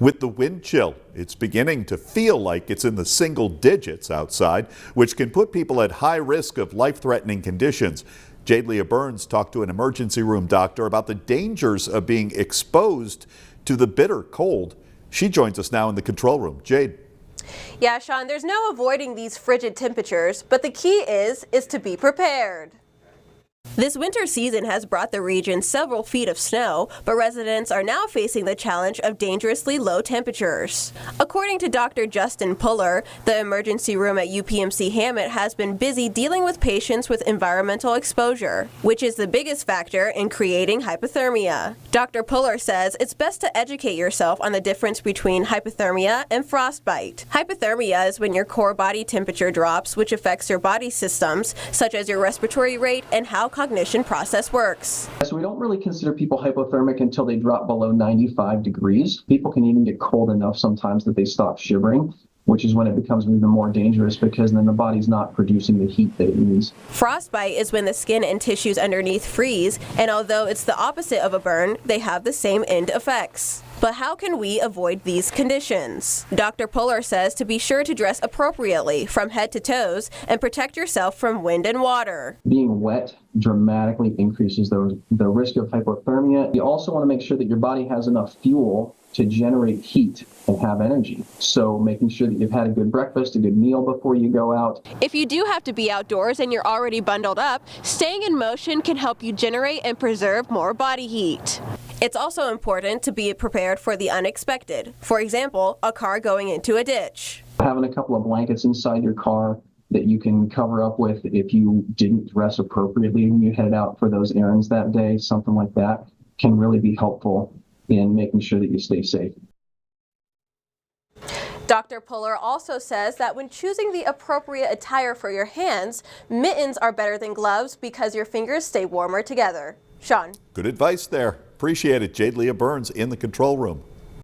With the wind chill, it's beginning to feel like it's in the single digits outside, which can put people at high risk of life-threatening conditions. Jade Leah Burns talked to an emergency room doctor about the dangers of being exposed to the bitter cold. She joins us now in the control room. Jade. Yeah, Sean, there's no avoiding these frigid temperatures, but the key is to be prepared. This winter season has brought the region several feet of snow, but residents are now facing the challenge of dangerously low temperatures. According to Dr. Justin Puller, the emergency room at UPMC Hammett has been busy dealing with patients with environmental exposure, which is the biggest factor in creating hypothermia. Dr. Puller says it's best to educate yourself on the difference between hypothermia and frostbite. Hypothermia is when your core body temperature drops, which affects your body systems, such as your respiratory rate and how cognition process works. So we don't really consider people hypothermic until they drop below 95 degrees. People can even get cold enough sometimes that they stop shivering, which is when it becomes even more dangerous because then the body's not producing the heat that it needs. Frostbite is when the skin and tissues underneath freeze, and although it's the opposite of a burn, they have the same end effects. But how can we avoid these conditions? Dr. Puller says to be sure to dress appropriately from head to toes and protect yourself from wind and water. Being wet dramatically increases the risk of hypothermia. You also want to make sure that your body has enough fuel to generate heat and have energy. So making sure that you've had a good breakfast, a good meal before you go out. If you do have to be outdoors and you're already bundled up, staying in motion can help you generate and preserve more body heat. It's also important to be prepared for the unexpected. For example, a car going into a ditch. Having a couple of blankets inside your car that you can cover up with if you didn't dress appropriately when you headed out for those errands that day, something like that can really be helpful in making sure that you stay safe. Dr. Puller also says that when choosing the appropriate attire for your hands, mittens are better than gloves because your fingers stay warmer together. Sean. Good advice there. Appreciate it. Jade Leah Burns in the control room.